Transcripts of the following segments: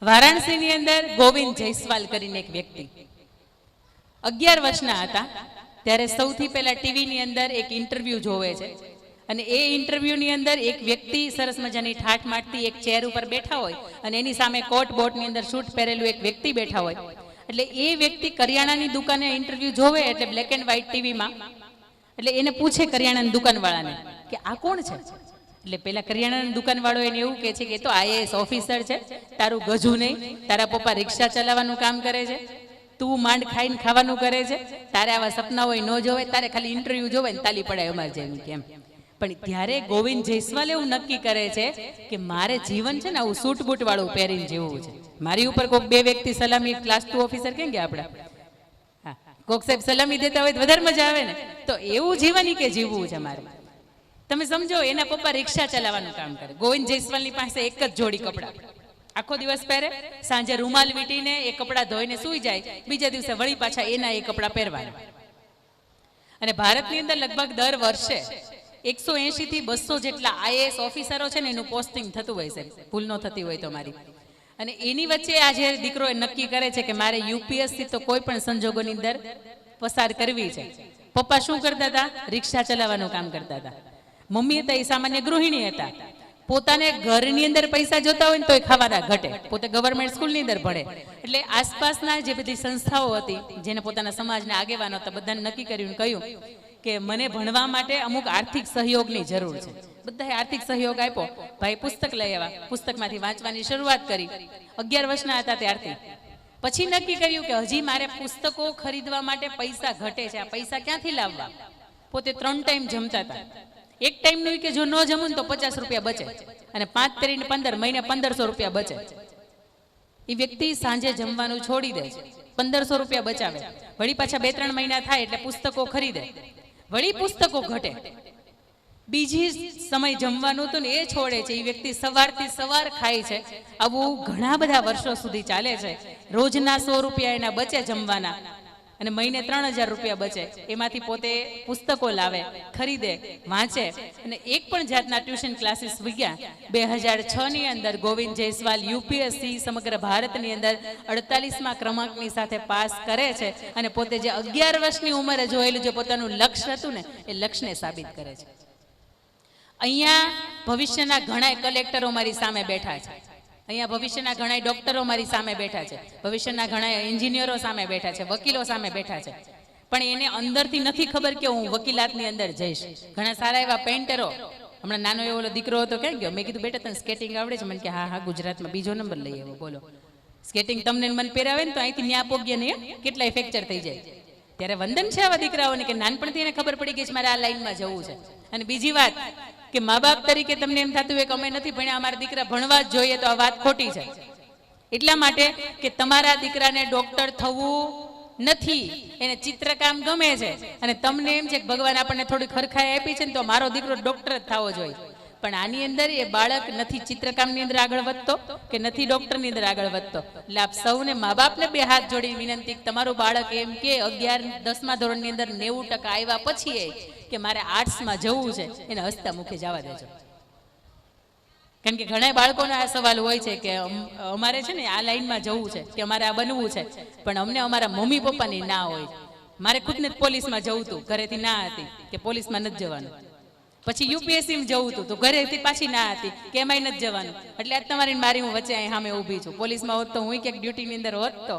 વારાણસીની અંદર ગોવિંદ જયસ્વાલ કરીને એક વ્યક્તિ 11 વર્ષના હતા ત્યારે સૌથી પહેલા ટીવીની અંદર એક ઇન્ટરવ્યુ જોવે છે અને એ ઇન્ટરવ્યુની અંદર એક વ્યક્તિ સરસ મજાની ઠાઠ માટતી એક ચેર ઉપર બેઠા હોય અને એની સામે કોટ બોટની અંદર શૂટ પહેરેલું એક વ્યક્તિ બેઠા હોય એટલે એ વ્યક્તિ કરિયાણાની દુકાને ઇન્ટરવ્યુ જોવે એટલે બ્લેક એન્ડ વ્હાઇટ ટીવીમાં એટલે એને પૂછે કરિયાણાની દુકાનવાળાને કે આ કોણ છે એટલે પેલા કરિયાણાની દુકાનવાળો એને એવું કહે છે કે તો આઈએએસ ઓફિસર છે, તારું ગજું નહીં, તારા પપ્પા રિક્ષા ચલાવવાનું કામ કરે છે, તું માંડ ખાઈને ખાવાનું કરે છે, તારે આવા સપના હોય ન જોવે, તારે ખાલી ઇન્ટરવ્યુ જોવે ને તાલી પડાય અમારે જેમ કેમ. પણ ત્યારે ગોવિંદ જયસ્વાલ એવું નક્કી કરે છે કે મારે જીવન છે ને આવું સૂટ બૂટ વાળું પહેરીને જીવવું છે. મારી ઉપર કોઈક બે વ્યક્તિ સલામી ક્લાસ 2 ઓફિસર કેમ કે આપણે કોક સાહેબ સલામી દેતા હોય તો વધારે મજા આવે ને, તો એવું જીવન કે જીવવું છે મારે. તમે સમજો એના પપ્પા રિક્ષા ચલાવવાનું કામ કરે, ગોવિંદ જયસ્વાલની પાસે એક જ જોડી કપડાં, આખો દિવસ પહેરે, સાંજે રૂમાલ વીટીને એ કપડાં ધોઈને સૂઈ જાય, બીજા દિવસે વળી પાછા એના એ કપડાં પહેરવાના. અને ભારતની અંદર લગભગ દર વર્ષે 180 થી 200 જેટલા આઈએએસ ઓફિસરો છે ને એનું પોસ્ટિંગ થતું હોય છે, ભૂલ ન થતી હોય તો મારી. અને એની વચ્ચે આજે દીકરો નક્કી કરે છે કે મારે યુપીએસસી તો કોઈ પણ સંજોગોની અંદર પસાર કરવી છે. પપ્પા શું કરતા હતા? રિક્ષા ચલાવવાનું કામ કરતા હતા. મમ્મી હતા એ સામાન્ય ગૃહિણી હતા. પોતાને ઘરની અંદર પૈસા જોતા હોય ને તોય ખાવાના ઘટે. પોતે ગવર્મેન્ટ સ્કૂલની અંદર ભણે એટલે આસપાસના જે બધી સંસ્થાઓ હતી જેને પોતાના સમાજના આગેવાનો હતા બધાને નક્કી કર્યું કહ્યું કે મને ભણવા માટે અમુક આર્થિક સહયોગની જરૂર છે. બધાએ આર્થિક સહયોગ આપ્યો. ભાઈ પુસ્તક લઈ આવ્યા, પુસ્તકમાંથી વાંચવાની શરૂઆત કરી. 11 વર્ષના હતા ત્યારથી. પછી નક્કી કર્યું કે હજી મારે પુસ્તકો ખરીદવા માટે પૈસા ઘટે છે, આ પૈસા ક્યાંથી લાવવા? પોતે 3 ટાઈમ જમતા હતા. એક ટાઈમનું કે જો ન જમું તો 50 રૂપિયા બચે અને 5 તરીને 15 મહિને 1500 રૂપિયા બચે. એ વ્યક્તિ સાંજે જમવાનું છોડી દે છે, 1500 રૂપિયા બચાવે. વળી પાછા 2-3 મહિના થાય એટલે પુસ્તકો ખરીદે, વળી પુસ્તકો ઘટે. બીજી સમય જમવાનું હતું ને એ છોડે છે. એ વ્યક્તિ સવારથી સવાર ખાય છે. આવું ઘણા બધા વર્ષો સુધી ચાલે છે. રોજના 100 રૂપિયા એના બચે જમવાના અને મહિને 3000 રૂપિયા બચે. એમાંથી પોતે પુસ્તકો લાવે, ખરીદે, વાંચે અને એક પણ જાતના ટ્યુશન ક્લાસીસ વિગ્યા. 2006 ની અંદર ગોવિંદ જયસ્વાલ યુપીએસસી સમગ્ર ભારતની અંદર 48મા ક્રમાંકની સાથે પાસ કરે છે અને પોતે જે 11 વર્ષની ઉંમરે જોયેલું જે પોતાનું લક્ષ્ય હતું ને એ લક્ષ્યને સાબિત કરે છે. અહીંયા ભવિષ્યના ઘણા કલેક્ટરો મારી સામે બેઠા છે, અહીંયા ભવિષ્યના ઘણા ડોક્ટરો મારી સામે બેઠા છે, ભવિષ્યના ઘણા એન્જિનિયરો સામે બેઠા છે, વકીલો સામે બેઠા છે. પણ એને અંદરથી નથી ખબર કે હું વકીલાતની અંદર જઈશ. ઘણા સારા એવા પેન્ટરો, હમણાં નાનો એવો દીકરો હતો ક્યાં ગયો, મેં કીધું બેટા તને સ્કેટિંગ આવડે છે? મને કે હા ગુજરાતમાં 2જો નંબર લઈ આવ્યો. બોલો, સ્કેટિંગ તમને મન પહેરાવે ને તો અહીંથી ન્યા પોગ્યા નહીં, કેટલાય ફ્રેક્ચર થઈ જાય. ત્યારે વંદન છે આવા દીકરાઓને કે નાનપણથી એને ખબર પડી ગઈ છે મારે આ લાઈનમાં જવું છે. અને બીજી વાત કે મા બાપ તરીકે તમને એમ થતું હોય કે અમે નથી ભણ્યા, અમારા દીકરા ભણવા જ જોઈએ, તો આ વાત ખોટી છે. એટલા માટે કે તમારા દીકરાને ડોક્ટર થવું નથી, એને ચિત્રકામ ગમે છે અને તમને એમ છે કે ભગવાન આપણને થોડી ખરખાઈ આપી છે ને તો મારો દીકરો ડોક્ટર જ થવો જોઈએ. પણ આની અંદર એ બાળક નથી ચિત્રકામની અંદર આગળ વધતો કે નથી ડોક્ટરની અંદર આગળ વધતો. એટલે આપ સૌને મા બાપને 2 હાથ જોડી વિનંતી, તમારું બાળક એમ કે 11-10મા ધોરણની અંદર 90% આવ્યા પછી કે મારે આર્ટ્સમાં જવું છે, એને હસતા મુખે જવા દેજો. કારણ કે ઘણા બાળકોને આ સવાલ હોય છે કે અમારે છે ને આ લાઈનમાં જવું છે કે અમારે આ બનવું છે, પણ અમને અમારા મમ્મી પપ્પાની ના હોય. મારે ખુદને પોલીસમાં જવું હતું, ઘરેથી ના હતી કે પોલીસમાં નથી જવાનું. પછી યુપીએસસીમાં જવું હતું તો ઘરેથી પાછી ના હતી કે એમાંય નથી જવાનું. એટલે આજ તમારી મારી હું વચ્ચે અહીં સામે ઊભી છું. પોલીસમાં હોત તો હું ક્યાંક ડ્યુટીની અંદર હોત તો.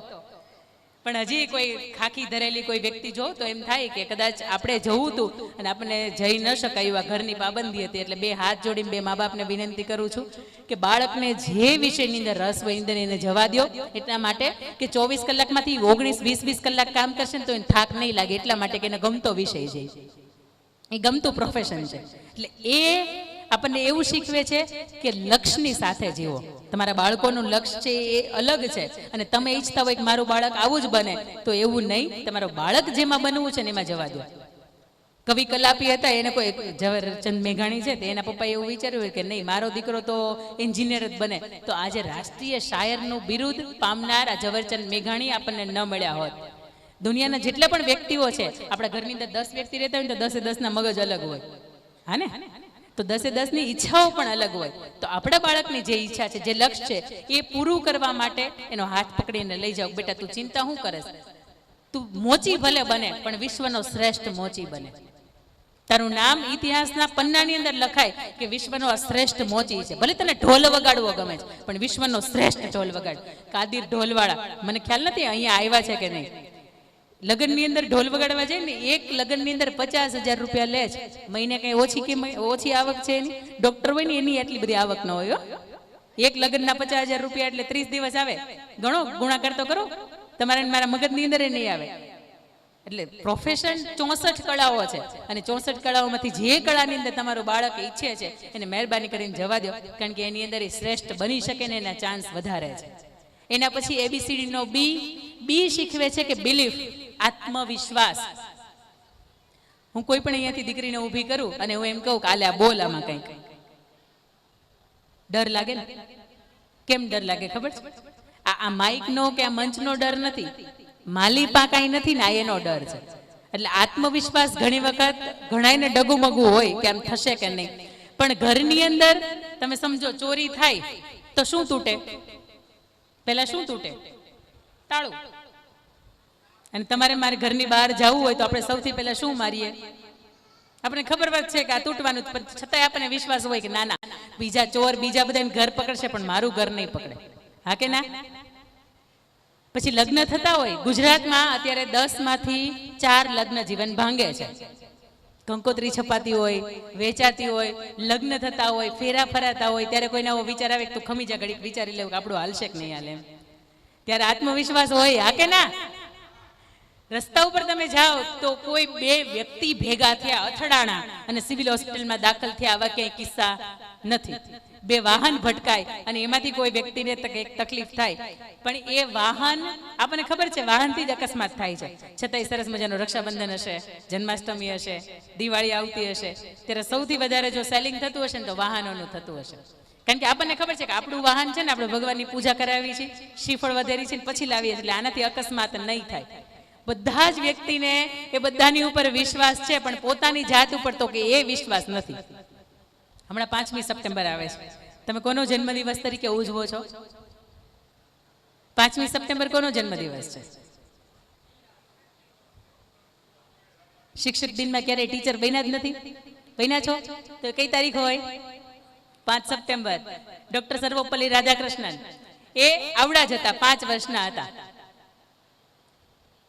પણ હજી કોઈ ખાખી ધરેલી કોઈ વ્યક્તિ જો તો એમ થાય કે કદાચ આપણે જવું હતું અને આપણને જઈ ન શકાય એવા ઘરની પાબંદી હતી. એટલે 2 હાથ જોડીને 2 મા બાપને વિનંતી કરું છું કે બાળકને જે વિષયની અંદર રસ હોય અંદર એને જવા દો. એટલા માટે કે 24 કલાકમાંથી 19-20 કલાક કામ કરશે ને તો એને થાક નહીં લાગે. એટલા માટે કે એને ગમતો વિષય છે, એ ગમતું પ્રોફેશન છે. એટલે એ આપણને એવું શીખવે છે કે લક્ષ્યની સાથે જીવો. તમારા બાળકોનું લક્ષ્ય છે એ અલગ છે અને તમે ઈચ્છતા હોય કે મારું બાળક આવું જ બને તો એવું નહીં. તમારું બાળક જેમાં બનવું છે ને એમાં જવા દો. કવિ કલાપી હતા, એને કોઈ ઝવેરચંદ મેઘાણી છે, એના પપ્પાએ એવું વિચાર્યું કે નહીં મારો દીકરો તો એન્જિનિયર જ બને. તો આજે રાષ્ટ્રીય શાયરનું બિરુદ પામનાર આ ઝવેરચંદ મેઘાણી આપણને ન મળ્યા હોત. દુનિયાના જેટલા પણ વ્યક્તિઓ છે, આપણા ઘરની અંદર 10 વ્યક્તિ રહેતા હોય તો 10-10 ના મગજ અલગ હોય. હા ને? તો 10-10ની ઈચ્છાઓ પણ અલગ હોય. તો આપણા બાળકની જે ઈચ્છા છે, જે લક્ષ્ય છે, એ પૂરું કરવા માટે એનો હાથ પકડીને લઈ જાઓ. બેટા તું ચિંતા શું કરે છે? તું મોચી ભલે બને પણ વિશ્વનો શ્રેષ્ઠ મોચી બને. તારું નામ ઇતિહાસના પન્નાની અંદર લખાય કે વિશ્વનો આ શ્રેષ્ઠ મોચી છે. ભલે તને ઢોલ વગાડવો ગમે છે પણ વિશ્વનો શ્રેષ્ઠ ઢોલ વગાડ. કાદિર ઢોલવાળા, મને ખ્યાલ નથી અહીંયા આવ્યા છે કે નહીં. લગ્નની અંદર ઢોલ વગાડવા જાય ને, એક લગ્નની અંદર 50,000 રૂપિયા લે છે. મહિને કઈ ઓછી આવક છે એની. ડોક્ટર હોય ને એની એટલી બધી આવક ન હોય. એક લગ્નના 50,000 રૂપિયા એટલે 30 દિવસ આવે. ઘણો ગુણાકાર તો કરો. તમારે મારા મગજની અંદર એ નહીં આવે. એટલે પ્રોફેશન 64 કળાઓ છે અને 64 કળાઓમાંથી જે કળાની અંદર તમારું બાળક ઈચ્છે છે એને મહેરબાની કરીને જવા દો, કારણ કે એની અંદર એ શ્રેષ્ઠ બની શકે ને એના ચાન્સ વધારે છે. એના પછી ABCD નો બી શીખવે છે કે બિલીફ, આત્મવિશ્વાસ. હું કોઈ પણ અહીંયાથી દીકરીને ઊભી કરું અને હું એમ કહું કે આલે આ બોલ આમાં કંઈક, ડર લાગે ને? કેમ ડર લાગે ખબર છે? આ માઇકનો કે આ મંચનો ડર નથી, માલીપા કાંઈ નથી ને, એનો ડર છે. એટલે આત્મવિશ્વાસ ઘણી વખત ઘણાયને ડગુમગું હોય કે આમ થશે કે નહીં. પણ ઘરની અંદર તમે સમજો ચોરી થાય તો શું તૂટે? પહેલા શું તૂટે? તાળું. અને તમારે મારે ઘરની બહાર જવું હોય તો આપણે સૌથી પહેલા શું મારીએ? આપણે ખબર છે કે આ તૂટવાનું, છતાંય આપણને વિશ્વાસ હોય કે ના ના, બીજા ચોર બીજા બધાને ઘર પકડશે પણ મારું ઘર નહીં પકડે. હા કે ના? પછી લગ્ન થતા હોય, ગુજરાતમાં અત્યારે 10માંથી 4 લગ્ન જીવન ભાંગે છે. કંકોત્રી છપાતી હોય, વેચાતી હોય, લગ્ન થતા હોય, ફેરા ફરાતા હોય, ત્યારે કોઈને આવો વિચાર આવે કે તું ખમી જા, ઘડીક વિચારી લેવું કે આપણું હાલશે કે નહીં હાલે એમ. ત્યારે આત્મવિશ્વાસ હોય. હા કે ના? રસ્તા ઉપર તમે જાઓ તો કોઈ 2 વ્યક્તિ ભેગા થયા, અથડાણા અને સિવિલ હોસ્પિટલમાં દાખલ થયા, આવા ક્યાંય કિસ્સા નથી. 2 વાહન ભટકાય અને એમાંથી કોઈ વ્યક્તિને તકલીફ થાય, પણ એ વાહન, આપણને ખબર છે વાહનથી જ અકસ્માત થાય છે, છતાંય સરસ મજાનું રક્ષાબંધન હશે, જન્માષ્ટમી હશે, દિવાળી આવતી હશે, ત્યારે સૌથી વધારે જો સેલિંગ થતું હશે ને તો વાહનોનું થતું હશે. કારણ કે આપણને ખબર છે કે આપણું વાહન છે ને, આપણે ભગવાનની પૂજા કરાવી છે, શ્રીફળ વધેરી છે, પછી લાવીએ એટલે આનાથી અકસ્માત નહીં થાય. બધા જ વ્યક્તિને એ બધાની ઉપર વિશ્વાસ છે, પણ પોતાની જાત ઉપર તો કે એ વિશ્વાસ નથી. હમણાં 5મી સપ્ટેમ્બર આવે છે. તમે કોનો જન્મદિવસ તરીકે ઉજવો છો? 5મી સપ્ટેમ્બર કોનો જન્મદિવસ છે? શિક્ષક દિનમાં ક્યારે ટીચર બન્યા જ નથી? બન્યા છો તો કઈ તારીખ હોય? 5 સપ્ટેમ્બર. ડોક્ટર સર્વપલ્લી રાધાકૃષ્ણન એ આવડા જ હતા, 5 વર્ષના હતા.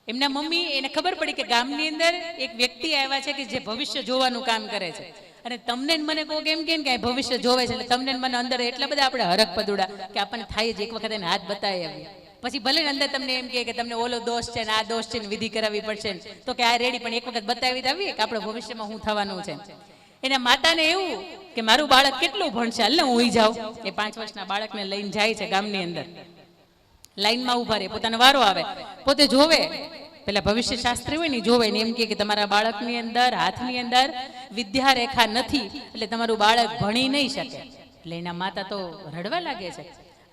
એમના મમ્મી, એને ખબર પડી કે ગામની અંદર એક વ્યક્તિ આવ્યા છે કે જે ભવિષ્ય જોવાનું કામ કરે છે, અને તમને મને કહો કેમ કે ભવિષ્ય જોવે છે, એટલે તમને મને અંદર એટલા બધા આપણે હરખ પદુડા કે આપણને થાય જ એક વખત એને હાથ બતાવી આવીએ. પછી ભલે ને અંદર તમને એમ કે તમને ઓલો દોષ છે ને આ દોષ છે ને વિધિ કરાવવી પડશે ને, તો કે આ રેડી, પણ એક વખત બતાવી આવીએ કે આપણે ભવિષ્યમાં શું થવાનું છે. એના માતાને એવું કે મારું બાળક કેટલું ભણશે, હાલ ને હું ઈ જાઉં. એ 5 વર્ષના બાળકને લઈને જાય છે ગામની અંદર, લાઈનમાં ઉભા રહે, પોતાનો વારો આવે, પોતે જોવે. પેલા ભવિષ્ય શાસ્ત્રી હોય ને જોવે ને એમ કે તમારા બાળકની અંદર, હાથની અંદર વિદ્યા રેખા નથી, એટલે તમારું બાળક ભણી નહીં શકે. એટલે એના માતા તો રડવા લાગે છે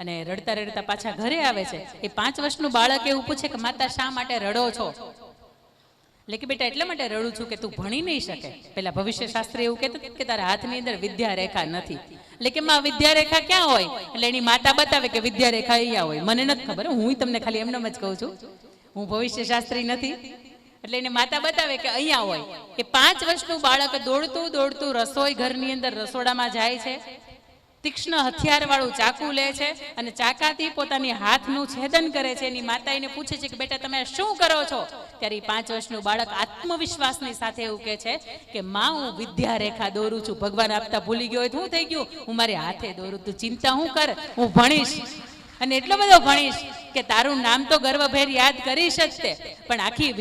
અને રડતા રડતા પાછા ઘરે આવે છે. એ 5 વર્ષનું બાળક એવું પૂછે કે માતા શા માટે રડો છો? એટલે કે બેટા એટલા માટે રડું છું કે તું ભણી નહીં શકે. પેલા ભવિષ્ય શાસ્ત્રી એવું કહેતું કે તારા હાથની અંદર વિદ્યા રેખા નથી. એટલે કે માં વિદ્યા રેખા ક્યાં હોય? એટલે એની માતા બતાવે કે વિદ્યા રેખા અહીંયા હોય. મને નથી ખબર, હું તમને ખાલી એમને જ કહું છું, હું ભવિષ્ય શાસ્ત્રી નથી. એટલે એને માતા બતાવે કે અહીંયા હોય. એ 5 વર્ષનું બાળક દોડતું દોડતું રસોઈ ઘરની અંદર રસોડામાં જાય છે, તીક્ષ્ણ હથિયાર વાળું ચાકુ લે છે અને ચાકાથી પોતાની હાથનું છેદન કરે છે. એની માતા એને પૂછે છે કે બેટા તમે શું કરો છો? ત્યારે 5 વર્ષનું બાળક આત્મવિશ્વાસની સાથે એવું કહે છે કે માં હું વિદ્યા રેખા દોરું છું. ભગવાન આપતા ભૂલી ગયો હોય તો શું થઈ ગયું? હું મારી હાથે દોરું. તું ચિંતા હું કર, હું ભણીશ અને એટલો બધો ભણીશ કે તારું નામ તો ગર્વભેર યાદ કરીશ જ તે, પણ આખું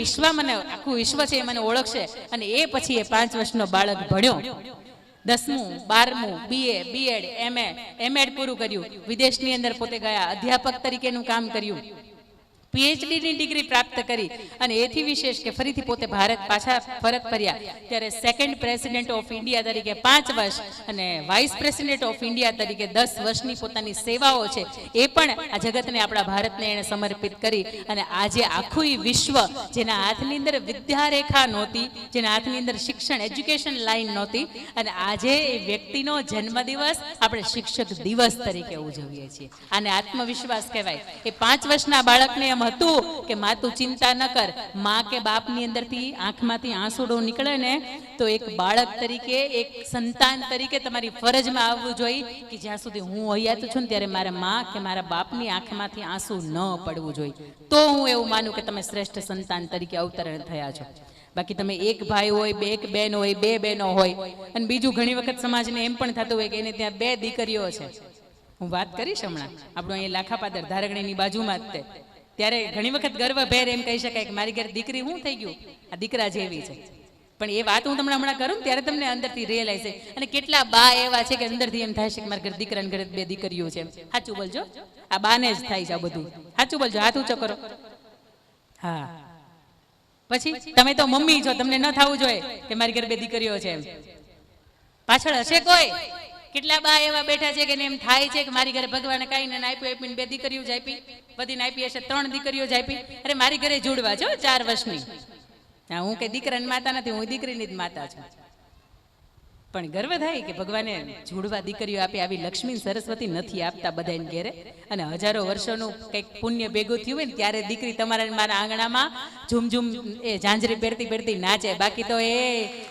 વિશ્વ છે એ મને ઓળખશે. અને એ પછી એ 5 વર્ષનો બાળક ભણ્યો, 10મું 12મું BA BEd MA MEd પૂરું કર્યું, વિદેશની અંદર પોતે ગયા, અધ્યાપક તરીકેનું કામ કર્યું. પીએચડીની ડિગ્રી પ્રાપ્ત કરી અને એથી વિશેષ કે ફરીથી પોતે ભારત પાછા પરત ફર્યા ત્યારે સેકન્ડ પ્રેસિડેન્ટ ઓફ ઇન્ડિયા તરીકે 5 વર્ષ અને વાઇસ પ્રેસિડેન્ટ ઓફ ઇન્ડિયા તરીકે 10 વર્ષની પોતાની સેવાઓ છે એ પણ આ જગતને, આપણા ભારતને એણે સમર્પિત કરી. અને આજે આખું વિશ્વ જેના હાથની અંદર વિદ્યારેખા નહોતી, જેના હાથની અંદર શિક્ષણ એજ્યુકેશન લાઈન નહોતી, અને આજે એ વ્યક્તિનો જન્મદિવસ આપણે શિક્ષક દિવસ તરીકે ઉજવીએ છીએ. આને આત્મવિશ્વાસ કહેવાય. એ 5 વર્ષના બાળકને એમ હતું કે માં તું ચિંતા ન કર, માં કે બાપની અંદરથી આંખમાંથી આંસુડો નીકળે ને તો એક બાળક તરીકે, એક સંતાન તરીકે તમારી ફરજમાં આવવું જોઈએ કે જ્યાં સુધી હું હયાત છું ને ત્યારે મારા માં કે મારા બાપની આંખમાંથી આંસુ ન પડવું જોઈએ. તો હું એવું માનું કે તમે શ્રેષ્ઠ સંતાન તરીકે અવતરણ થયા છો. બાકી તમે એક ભાઈ હોય, એક બેન હોય, 2 બહેનો હોય, અને બીજું ઘણી વખત સમાજને એમ પણ થતું હોય કે એને ત્યાં 2 દીકરીઓ છે. હું વાત કરીશ હમણાં આપણું અહીંયા લાખાપાદર ધારગણીની બાજુમાં જ તે, ત્યારે ઘણી વખત ગર્વભેર એમ કહી શકાય કે મારી ઘરે દીકરી શું થઈ ગયું, આ દીકરા જેવી છે. પણ એ વાત હું તમને હમણાં કરું ત્યારે તમને અંદરથી રિયલાઇઝ થાય. અને કેટલા બા એવા છે કે અંદરથી એમ થાય છે કે મારા ઘરે દીકરાને ઘરે 2 દીકરીઓ છે. સાચું બોલજો, આ બાને જ થાય છે આ બધું. સાચું બોલજો, હાથ ઊંચો કરો. હા, પછી તમે તો મમ્મી છો, તમને ન થવું જોઈએ કે મારી ઘરે 2 દીકરીઓ છે એમ. પાછળ હશે કોઈ? કેટલા બા એવા બેઠા છે કે એમ થાય છે કે મારી ઘરે ભગવાને કઈ ને આપ્યું, આપીને 2 દીકરીઓ જ આપી, બધીને આપી હશે 3 દીકરીઓ જ આપી. અરે મારી ઘરે જોડવા છો 4 વર્ષની. હા, હું કઈ દીકરાની માતા નથી, હું દીકરીની જ માતા છું. પણ ગર્વ થાય કે ભગવાને જોડવા દીકરીઓ આપી. આવી લક્ષ્મી સરસ્વતી નથી આપતા બધાને ઘેરે. અને હજારો વર્ષોનું કંઈક પુણ્ય ભેગું થયું હોય ને ત્યારે દીકરી તમારા મારા આંગણામાં ઝૂમઝૂમ એ ઝાંઝરી પહેરતી પહેરતી નાચે. બાકી તો એ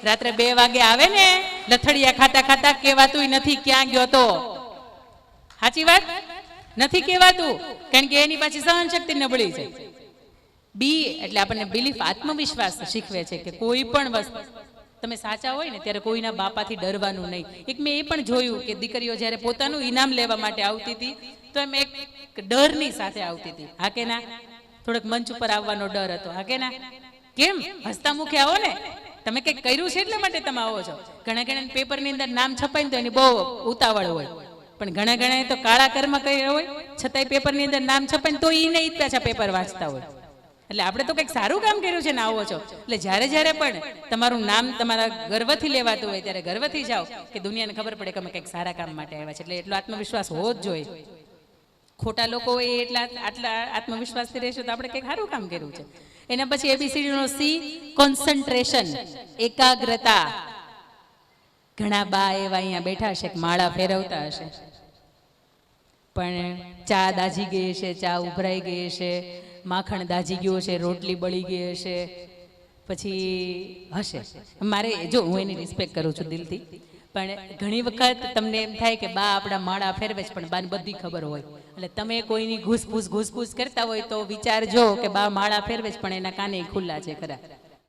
રાત્રે 2 વાગે આવે ને લથડિયા ખાતા ખાતા કહેવાતું નથી ક્યાં ગયો તો. સાચી વાત નથી કહેવાતું, કારણ કે એની પાછી સહન શક્તિ નબળી છે. બી એટલે આપણને બિલીફ, આત્મવિશ્વાસ શીખવે છે કે કોઈ પણ વસ્તુ તમે સાચા હોય ને ત્યારે કોઈના બાપાથી ડરવાનું નહીં. એક મેં એ પણ જોયું કે દીકરીઓ જ્યારે પોતાનું ઇનામ લેવા માટે આવતી હતી તો એમ એક ડરની સાથે આવતી હતી. હા કે ના? થોડોક મંચ ઉપર આવવાનો ડર હતો. હા કે ના? કેમ? હસતા મુખે આવો ને, તમે કંઈક કર્યું છે એટલા માટે તમે આવો છો. ઘણા ઘણા પેપરની અંદર નામ છપાય ને તો એની બહુ ઉતાવળ હોય, પણ ઘણા ઘણા તો કાળા કર્મ કર્યા હોય છતાંય પેપરની અંદર નામ છપાય ને તો એ નહીં પાછા પેપર વાંચતા હોય. એટલે આપણે તો કંઈક સારું કામ કર્યું છે ને આવો છો. એટલે જ્યારે જ્યારે પણ તમારું નામ તમારા ગર્વથી લેવાતું હોય ત્યારે ગર્વથી જાઓ કે દુનિયાને ખબર પડે કે અમે કંઈક સારા કામ માટે આવ્યા છે. એટલે એટલો આત્મવિશ્વાસ હોવો જ જોઈએ. ખોટા લોકો એ આટલા આત્મવિશ્વાસથી રહેશે તો આપણે કંઈક સારું કામ કર્યું છે. એના પછી એબીસીડીનો સી, કોન્સન્ટ્રેશન, એકાગ્રતા. ઘણા બા એવા અહીંયા બેઠા હશે કે માળા ફેરવતા હશે પણ ચા દાજી ગઈ હશે, ચા ઉભરાઈ ગઈ હશે, માખણ દાજી ગયો છે, રોટલી બળી ગઈ હશે, પછી હશે. મારે જો હું એની રિસ્પેક્ટ કરું છું દિલથી, પણ ઘણી વખત તમને એમ થાય કે બા આપણા માળા ફેરવે છે પણ બાને બધી ખબર હોય. એટલે તમે કોઈની ઘૂસપૂસ કરતા હોય તો વિચારજો કે બા માળા ફેરવે છે પણ એના કાને ખુલ્લા છે ખરા.